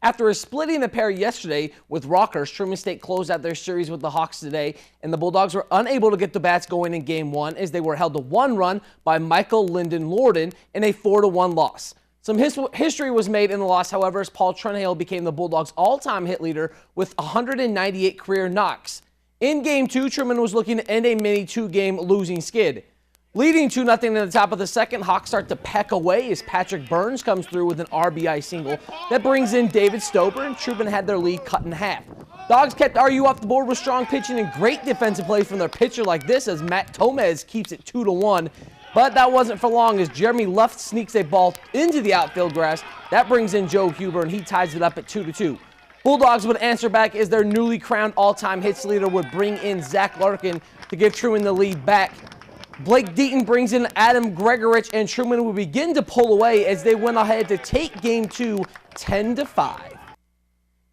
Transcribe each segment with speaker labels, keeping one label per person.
Speaker 1: After splitting the pair yesterday with Rockers, Truman State closed out their series with the Hawks today, and the Bulldogs were unable to get the bats going in Game 1 as they were held to 1 run by Michael Lyndon Lorden in a 4-1 loss. Some history was made in the loss, however, as Paul Trenhale became the Bulldogs' all-time hit leader with 198 career knocks. In Game 2, Truman was looking to end a mini 2-game losing skid. Leading 2-0 in the top of the second, Hawks start to peck away as Patrick Burns comes through with an RBI single that brings in David Stober, and Truman had their lead cut in half. Dogs kept RU off the board with strong pitching and great defensive play from their pitcher like this as Matt Tomez keeps it 2-1. But that wasn't for long as Jeremy Luft sneaks a ball into the outfield grass. That brings in Joe Huber, and he ties it up at 2-2. Bulldogs would answer back as their newly crowned all-time hits leader would bring in Zach Larkin to give Truman the lead back. Blake Deaton brings in Adam Gregorich, and Truman will begin to pull away as they went ahead to take Game 2 10-5.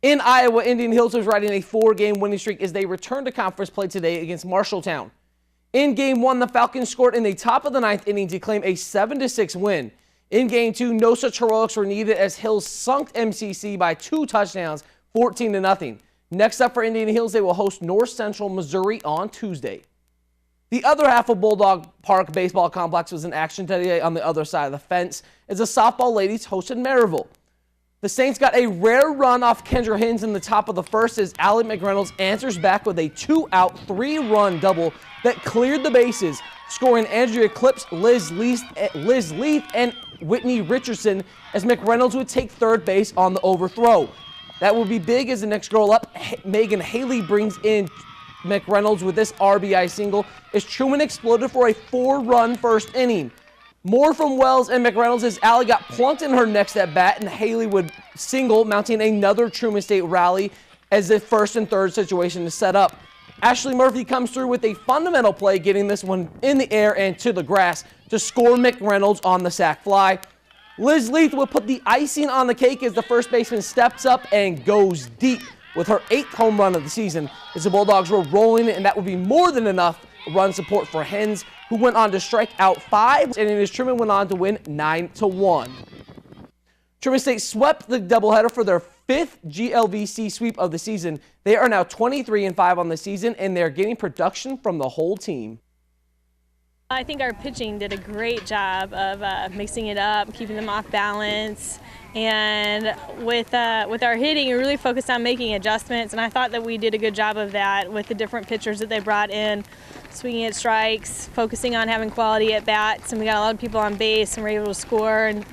Speaker 1: In Iowa, Indian Hills was riding a 4-game winning streak as they returned to conference play today against Marshalltown. In Game 1, the Falcons scored in the top of the 9th inning to claim a 7-6 win. In Game 2, no such heroics were needed as Hills sunk MCC by 2 touchdowns, 14-0. Next up for Indian Hills, they will host North Central Missouri on Tuesday. The other half of Bulldog Park Baseball Complex was in action today on the other side of the fence as the softball ladies hosted Maryville. The Saints got a rare run off Kendra Hins in the top of the first as Allie McReynolds answers back with a 2-out, 3-run double that cleared the bases, scoring Andrea Clips, Liz Leith, and Whitney Richardson as McReynolds would take third base on the overthrow. That would be big as the next girl up, Megan Haley, brings in McReynolds with this RBI single as Truman exploded for a 4-run first inning. More from Wells and McReynolds as Allie got plunked in her next at bat, and Haley would single, mounting another Truman State rally as the first and third situation is set up. Ashley Murphy comes through with a fundamental play, getting this one in the air and to the grass to score McReynolds on the sac fly. Liz Leith will put the icing on the cake as the first baseman steps up and goes deep with her 8th home run of the season as the Bulldogs were rolling, and that would be more than enough run support for Hens, who went on to strike out 5, and as Truman went on to win 9-1. Truman State swept the doubleheader for their 5th GLVC sweep of the season. They are now 23-5 on the season, and they're getting production from the whole team.
Speaker 2: I think our pitching did a great job of mixing it up, keeping them off balance, and with our hitting, we really focused on making adjustments, and I thought that we did a good job of that with the different pitchers that they brought in, swinging at strikes, focusing on having quality at bats, and we got a lot of people on base and were able to score. And